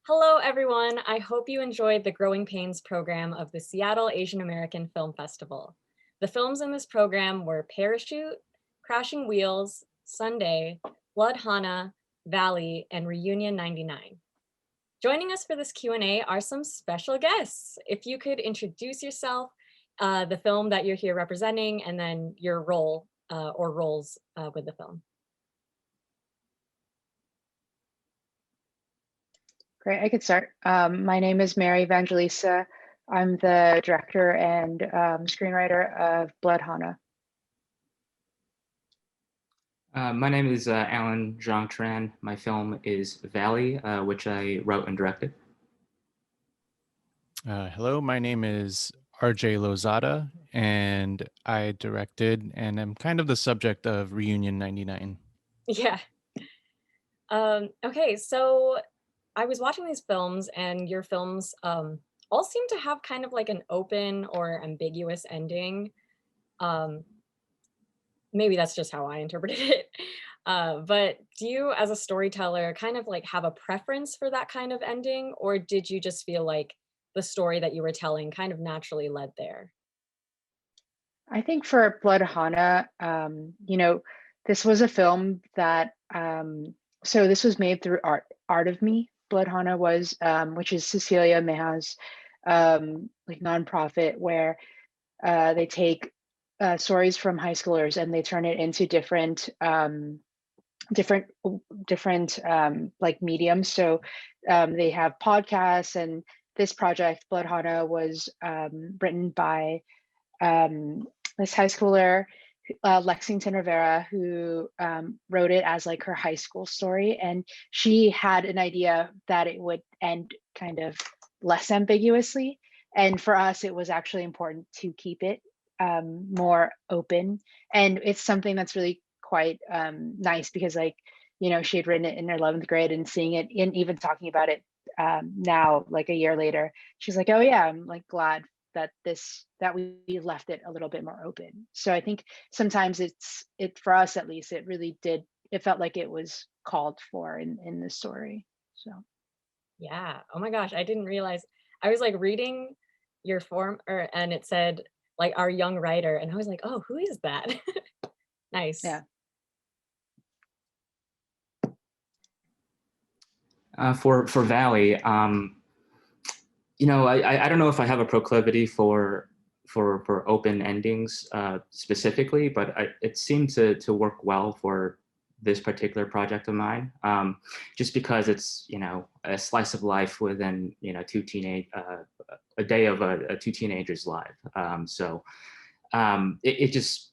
Hello, everyone. I hope you enjoyed the Growing Pains program of the Seattle Asian American Film Festival. The films in this program were Parachute, Crashing Wheels, Sunday, Blood Hana, Valley, and Reunion 99. Joining us for this Q&A are some special guests. If you could introduce yourself, the film that you're here representing, and then your role or roles with the film. Great, I could start. My name is Mary Evangelista. I'm the director and screenwriter of Blood Hana. My name is Allan Zhang Tran. My film is Valley, which I wrote and directed. Hello, my name is RJ Lozada, and I directed and I'm kind of the subject of Reunion 99. Yeah. Okay, so I was watching these films, and your films all seem to have kind of like an open or ambiguous ending. Maybe that's just how I interpreted it. But do you, as a storyteller, kind of like have a preference for that kind of ending, or did you just feel like the story that you were telling kind of naturally led there? I think for Blood Hana, this was a film that, so this was made through Art of Me. Blood Hana was, which is Cecilia Meha's like nonprofit where they take stories from high schoolers and they turn it into different like mediums. So they have podcasts, and this project Blood Hana was written by this high schooler, Lexington Rivera, who wrote it as like her high school story, and she had an idea that it would end kind of less ambiguously, and for us it was actually important to keep it more open. And it's something that's really quite nice because, like, she had written it in her 11th grade, and seeing it and even talking about it now, like a year later, she's like, oh yeah, I'm like glad that we left it a little bit more open. So I think sometimes it for us at least, it felt like it was called for in the story. So Yeah. Oh my gosh, I didn't realize. I was like reading your form, and it said like our young writer, and I was like, oh, who is that? Nice. yeah. For Valley, I don't know if I have a proclivity for open endings specifically, but it seemed to work well for this particular project of mine, just because it's a slice of life within a day of two teenagers' life. It just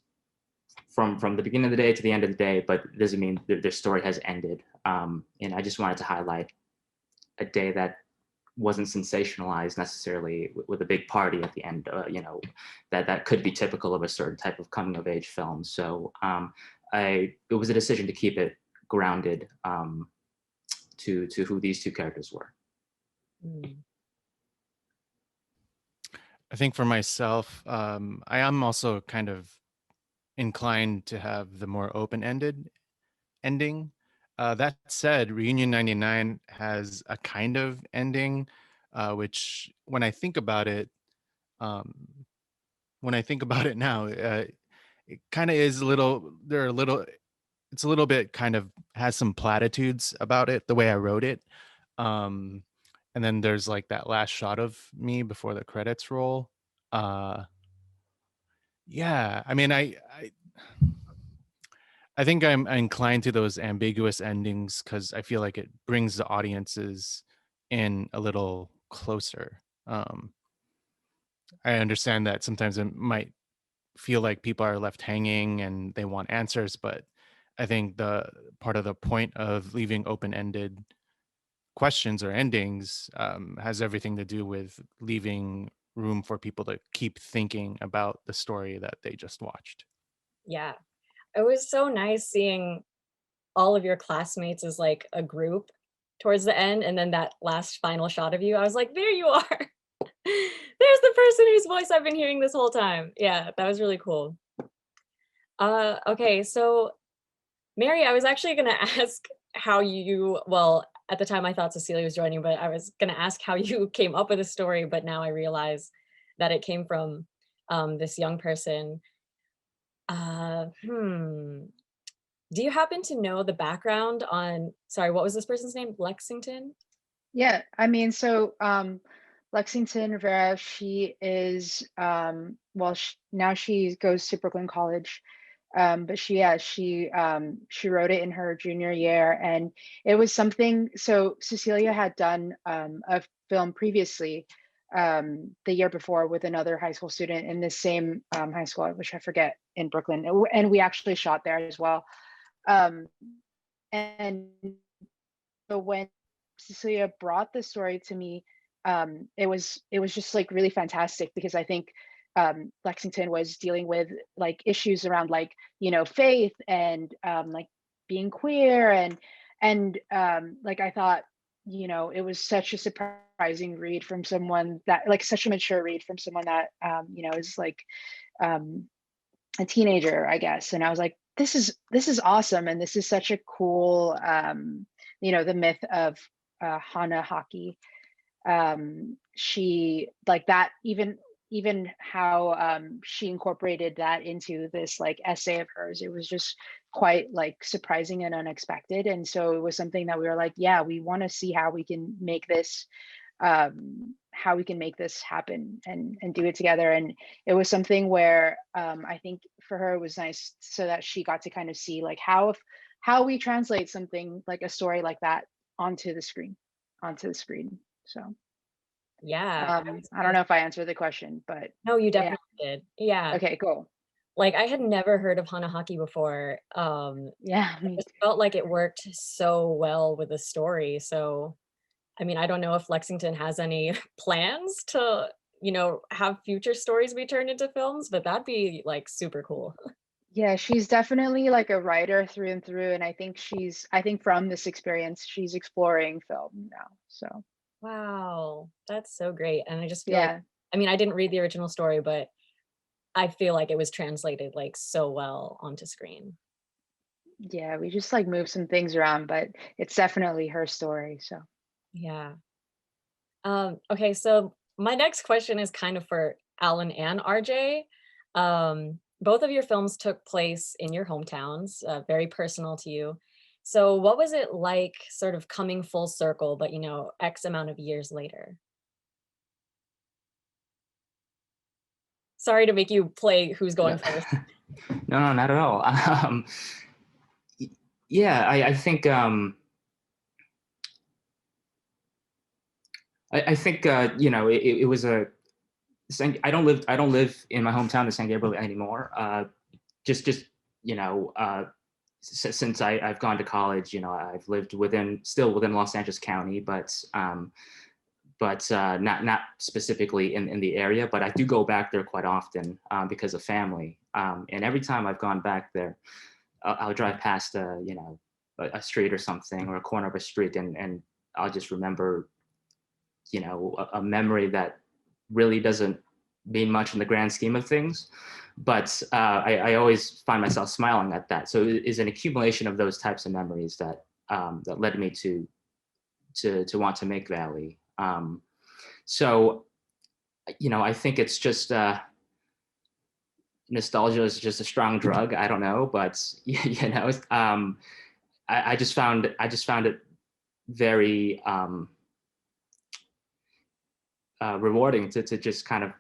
from the beginning of the day to the end of the day, but it doesn't mean their story has ended. And I just wanted to highlight a day that wasn't sensationalized necessarily with a big party at the end, that could be typical of a certain type of coming of age film. So it was a decision to keep it grounded to who these two characters were. I think for myself, I am also kind of inclined to have the more open-ended ending. That said, Reunion 99 has a kind of ending, which when I think about it now, it kind of is it's a little bit kind of has some platitudes about it, the way I wrote it. And then there's like that last shot of me before the credits roll. Yeah, I mean, I think I'm inclined to those ambiguous endings because I feel like it brings the audiences in a little closer. I understand that sometimes it might feel like people are left hanging and they want answers, but I think the part of the point of leaving open-ended questions or endings has everything to do with leaving room for people to keep thinking about the story that they just watched. Yeah. It was so nice seeing all of your classmates as like a group towards the end, and then that last final shot of you, I was like, there you are. There's the person whose voice I've been hearing this whole time. Yeah, that was really cool. Okay, so Mary, I was actually gonna ask how you, well, at the time I thought Cecilia was joining, but I was gonna ask how you came up with a story, but now I realize that it came from this young person. Hmm. Do you happen to know the background on, sorry, what was this person's name? Lexington? Yeah, I mean, so Lexington Rivera, she is well, now she goes to Brooklyn College, but she wrote it in her junior year, and it was something. So Cecilia had done a film previously the year before with another high school student in the same high school, which I forget, in Brooklyn, and we actually shot there as well. Um, and so when Cecilia brought the story to me, it was just like really fantastic because I think Lexington was dealing with like issues around like faith and like being queer and like I thought it was such a surprising read from someone that like such a mature read from someone that is like um, a teenager, I guess. And I was like, this is awesome, and this is such a cool, the myth of Hana Haki. She like that, even how she incorporated that into this like essay of hers. It was just quite like surprising and unexpected. And so it was something that we were like, yeah, we want to see how we can make this happen and do it together. And it was something where I think for her it was nice so that she got to kind of see like how we translate something like a story like that onto the screen. So Yeah. I don't know if I answered the question, but No, you yeah. definitely did. Yeah. Okay, cool. Like I had never heard of Hanahaki before. Yeah, I just felt like it worked so well with the story. So, I mean, I don't know if Lexington has any plans to, have future stories be turned into films, but that'd be like super cool. yeah, she's definitely like a writer through and through, and I think from this experience she's exploring film now. So Wow, that's so great. And I just feel like, yeah. I mean, I didn't read the original story, but I feel like it was translated like so well onto screen. Yeah, we just like move some things around, but it's definitely her story. So Yeah. Okay, so my next question is kind of for Alan and RJ. Both of your films took place in your hometowns, very personal to you. So what was it like sort of coming full circle, but X amount of years later? Sorry to make you play who's No, going first. no, not at all. Yeah, I think I think it was a. I don't live in my hometown of San Gabriel anymore. Just you know, since I've gone to college, I've lived still within Los Angeles County, but not specifically in the area. But I do go back there quite often because of family. And every time I've gone back there, I'll drive past a street or something, or a corner of a street, and I'll just remember a memory that really doesn't mean much in the grand scheme of things, but I always find myself smiling at that. So it is an accumulation of those types of memories that led me to want to make Valley. So I think it's just nostalgia is just a strong drug. I don't know, but I just found it very rewarding to just kind of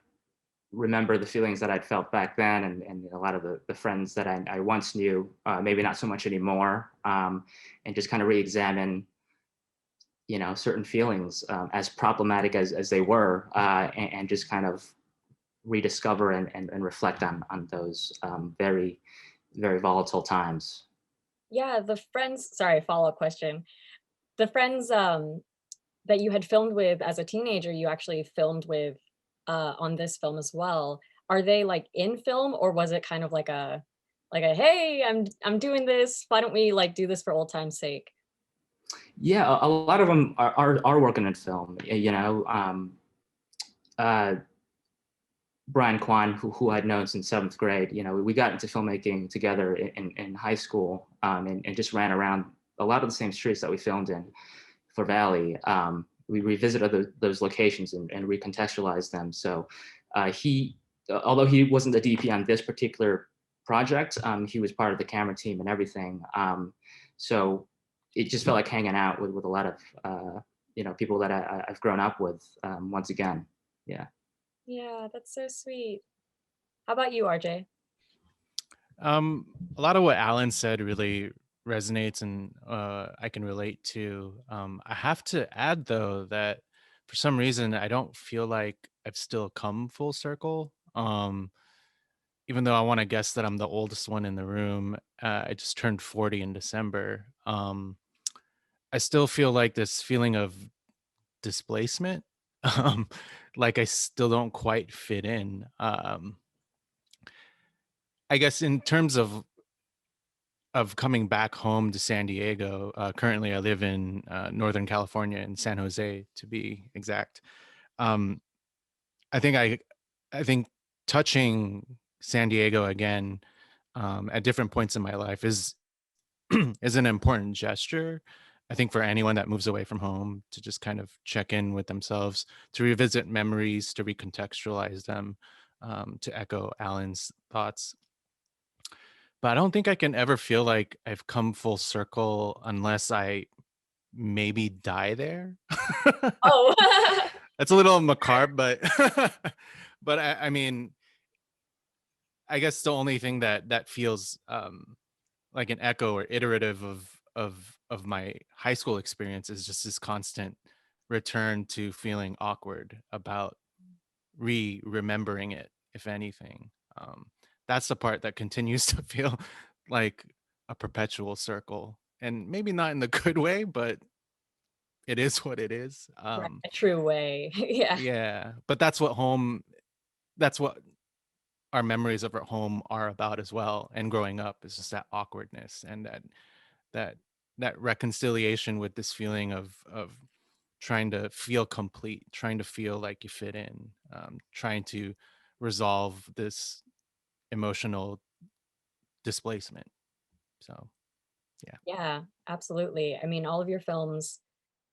remember the feelings that I'd felt back then, and a lot of the friends that I once knew, maybe not so much anymore, and just kind of re-examine, certain feelings, as problematic as they were, and just kind of rediscover and reflect on those very, very volatile times. Yeah, the friends, sorry, follow-up question. The friends that you had filmed with as a teenager, you actually filmed with on this film as well. Are they like in film, or was it kind of like a hey, I'm doing this. Why don't we like do this for old time's sake? Yeah, a lot of them are working in film. Brian Kwan, who I'd known since seventh grade, we got into filmmaking together in high school, and just ran around a lot of the same streets that we filmed in for Valley, we revisited those locations and recontextualized them. So although he wasn't the DP on this particular project, he was part of the camera team and everything. So it just felt like hanging out with a lot of people that I've grown up with once again. Yeah. Yeah, that's so sweet. How about you, RJ? A lot of what Alan said really resonates and I can relate to. I have to add though that for some reason I don't feel like I've still come full circle. Even though I want to guess that I'm the oldest one in the room, I just turned 40 in December. I still feel like this feeling of displacement, um, like I still don't quite fit in. I guess in terms of coming back home to San Diego, currently I live in Northern California, in San Jose to be exact. Um, I think touching San Diego again at different points in my life is is an important gesture. I think for anyone that moves away from home to just kind of check in with themselves, to revisit memories, to recontextualize them, to echo Alan's thoughts. But I don't think I can ever feel like I've come full circle unless I maybe die there. Oh, That's a little macabre, but but I mean, I guess the only thing that feels like an echo or iterative of my high school experience is just this constant return to feeling awkward about remembering it, if anything. That's the part that continues to feel like a perpetual circle, and maybe not in the good way, but it is what it is. right, a true way. Yeah. Yeah, but that's what our memories of our home are about as well. And growing up is just that awkwardness and that that reconciliation with this feeling of trying to feel complete, trying to feel like you fit in, trying to resolve this emotional displacement. So yeah. Yeah, absolutely. I mean, all of your films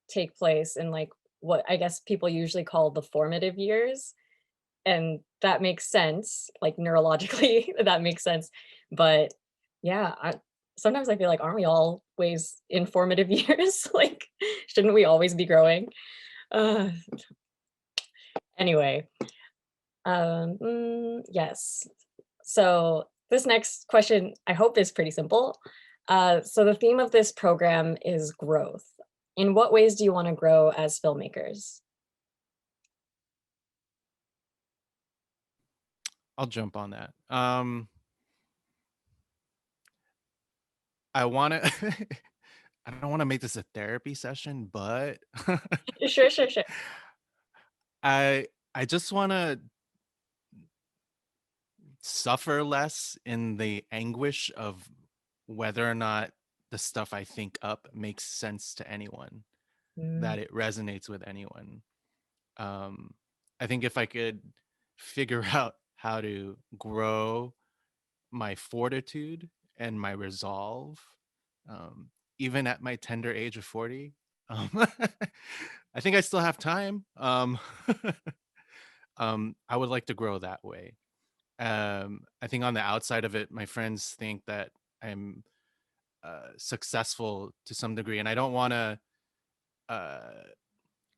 take place in like what I guess people usually call the formative years. And that makes sense, like neurologically, that makes sense. But yeah, sometimes I feel like, aren't we always in formative years? Like, shouldn't we always be growing? Uh, anyway, yes. So this next question, I hope, is pretty simple. So the theme of this program is growth. In what ways do you want to grow as filmmakers? I'll jump on that. I want to I don't want to make this a therapy session, but Sure, sure, sure. I just want to suffer less in the anguish of whether or not the stuff I think up makes sense to anyone, Mm, that it resonates with anyone. Um, I think if I could figure out how to grow my fortitude and my resolve, um, even at my tender age of 40, I think I still have time. I would like to grow that way. I think on the outside of it, my friends think that I'm successful to some degree, and I don't want to uh,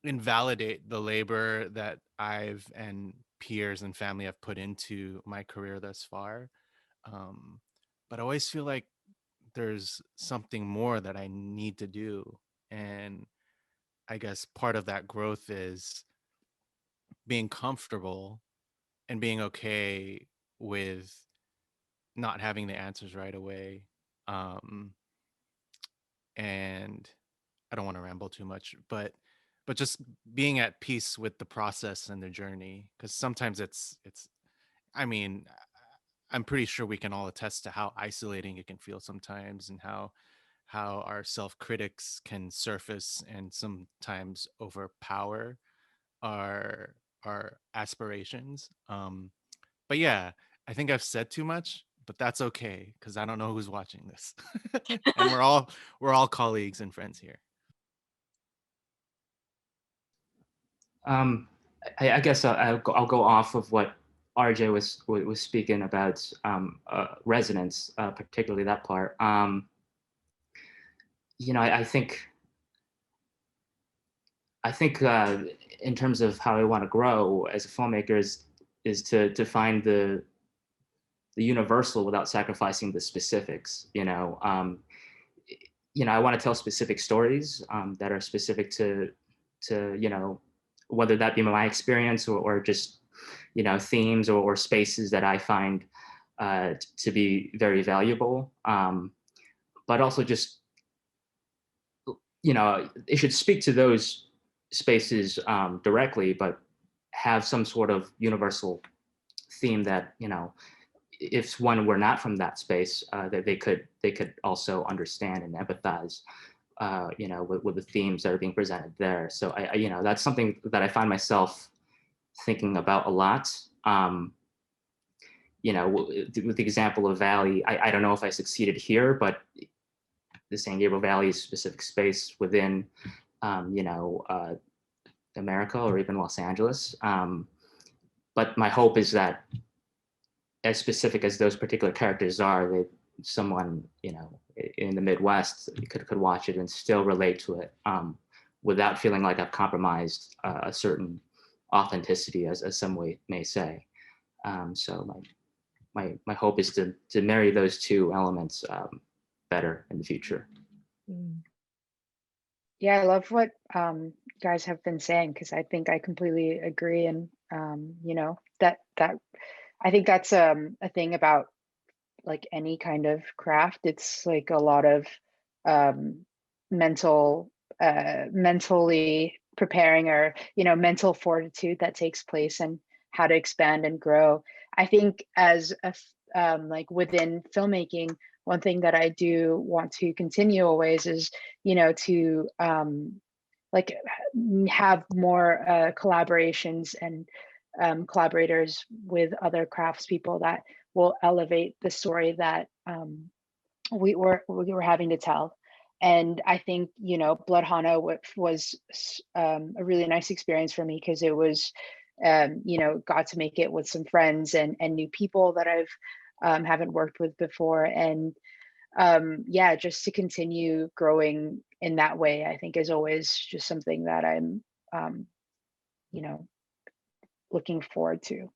invalidate the labor that I've and peers and family have put into my career thus far. Um, but I always feel like there's something more that I need to do, and I guess part of that growth is being comfortable and being okay with not having the answers right away. Um, and I don't want to ramble too much, but just being at peace with the process and the journey, because sometimes it's I mean, I'm pretty sure we can all attest to how isolating it can feel sometimes, and how our self-critics can surface and sometimes overpower our our aspirations. But yeah, I think I've said too much, but that's okay because I don't know who's watching this. And we're all colleagues and friends here. I guess I'll go off of what RJ was speaking about, resonance, particularly that part. I think in terms of how I want to grow as a filmmaker is to find the universal without sacrificing the specifics. I want to tell specific stories that are specific to whether that be my experience or just themes or spaces that I find to be very valuable. But also just it should speak to those spaces directly, but have some sort of universal theme that if one were not from that space, that they could also understand and empathize, with the themes that are being presented there. So that's something that I find myself thinking about a lot. With the example of Valley, I don't know if I succeeded here, but the San Gabriel Valley is a specific space within, America or even Los Angeles. But my hope is that, as specific as those particular characters are, that someone in the Midwest could watch it and still relate to it, without feeling like I've compromised a certain authenticity, as some may say. So my hope is to marry those two elements better in the future. Yeah, I love what you guys have been saying, because I think I completely agree. And that I think that's a thing about like any kind of craft. It's like a lot of mentally preparing, or mental fortitude that takes place, and how to expand and grow. I think as like within filmmaking, one thing that I do want to continue always is to like have more collaborations and collaborators with other craftspeople that will elevate the story that we were having to tell. And I think Blood Hana was a really nice experience for me, because it was got to make it with some friends and new people that I've haven't worked with before. And yeah, just to continue growing in that way, I think is always just something that I'm you know looking forward to.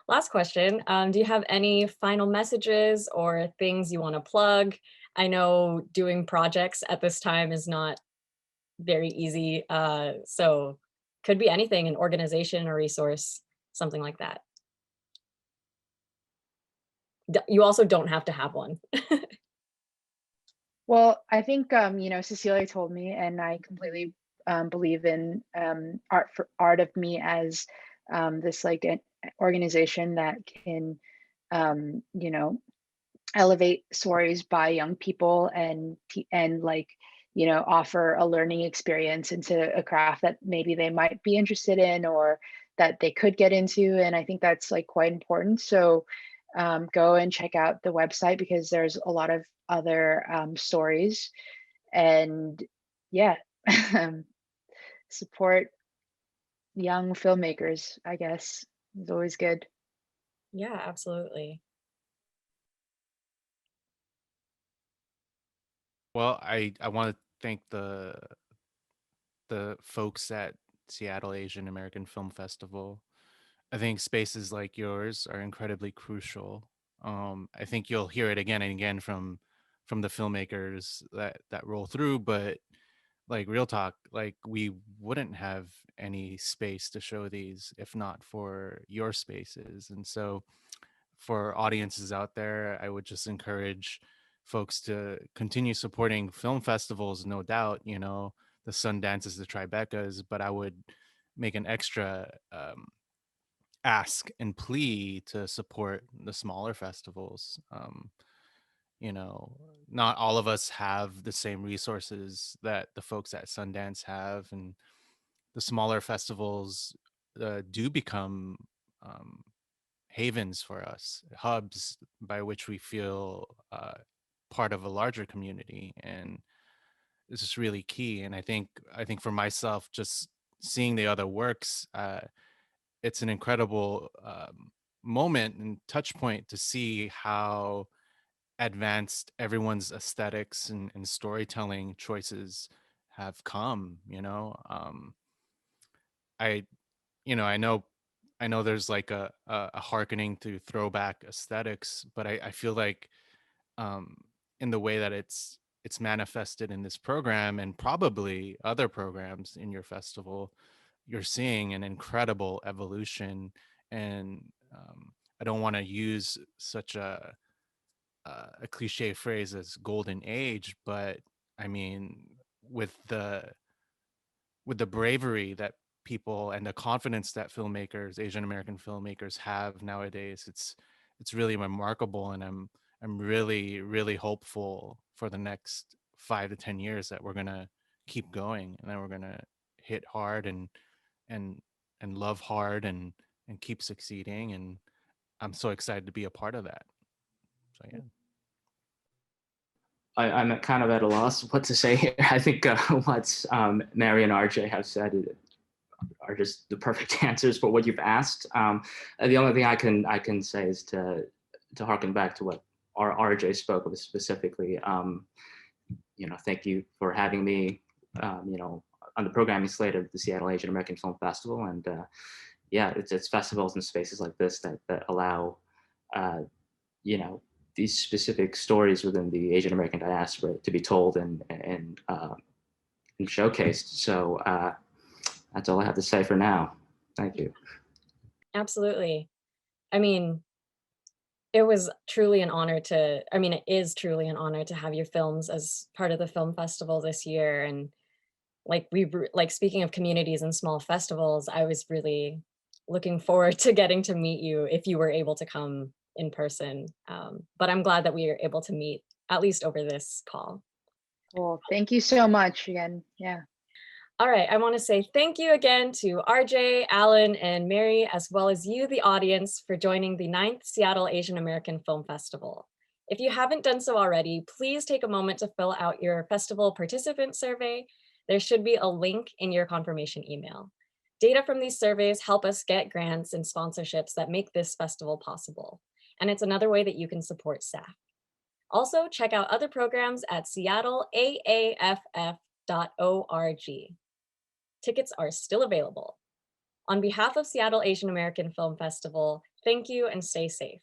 Last question. Do you have any final messages or things you want to plug? I know doing projects at this time is not very easy. So could be anything, an organization or resource, something like that. You also don't have to have one. Well, I think Cecilia told me, and I completely believe in art of me as this like an organization that can elevate stories by young people, and like offer a learning experience into a craft that maybe they might be interested in, or that they could get into. And I think that's like quite important. So go and check out the website, because there's a lot of other stories. And yeah, support young filmmakers, I guess, is always good. Yeah, absolutely. Well, I want to thank the folks at Seattle Asian American Film Festival. I think spaces like yours are incredibly crucial. I think you'll hear it again and again from the filmmakers that roll through, but like real talk, like we wouldn't have any space to show these if not for your spaces. And so for audiences out there, I would just encourage folks to continue supporting film festivals, no doubt, the Sundances, the Tribecas, but I would make an extra ask and plea to support the smaller festivals. Not all of us have the same resources that the folks at Sundance have, and the smaller festivals do become havens for us, hubs by which we feel part of a larger community, and this is really key. And I think for myself, just seeing the other works, it's an incredible moment and touch point to see how advanced everyone's aesthetics and storytelling choices have come. I I know there's like a hearkening to throwback aesthetics, but I feel like um, in the way that it's manifested in this program and probably other programs in your festival, you're seeing an incredible evolution. And I don't want to use such a cliche phrase as golden age, but I mean, with the bravery that people and the confidence that filmmakers, Asian American filmmakers have nowadays, it's really remarkable. And I'm really, really hopeful for the next 5 to 10 years that we're gonna keep going, and then we're gonna hit hard and and love hard and keep succeeding. And I'm so excited to be a part of that. So yeah. I'm kind of at a loss what to say here. I think what Mary and RJ have said are just the perfect answers for what you've asked. The only thing I can say is to harken back to what RJ spoke of specifically. Thank you for having me, on the programming slate of the Seattle Asian American Film Festival. And yeah, it's festivals and spaces like this that allow, these specific stories within the Asian American diaspora to be told and showcased. So that's all I have to say for now. Thank you. Absolutely. I mean, it was truly an honor it is truly an honor to have your films as part of the film festival this year. And speaking of communities and small festivals, I was really looking forward to getting to meet you if you were able to come in person. But I'm glad that we were able to meet at least over this call. Cool. Thank you so much again. Yeah. All right, I want to say thank you again to RJ, Allan, and Mary, as well as you, the audience, for joining the 9th Seattle Asian American Film Festival. If you haven't done so already, please take a moment to fill out your festival participant survey. There should be a link in your confirmation email. Data from these surveys help us get grants and sponsorships that make this festival possible. And it's another way that you can support SAAFF. Also, check out other programs at seattleaaff.org. Tickets are still available. On behalf of Seattle Asian American Film Festival, thank you and stay safe.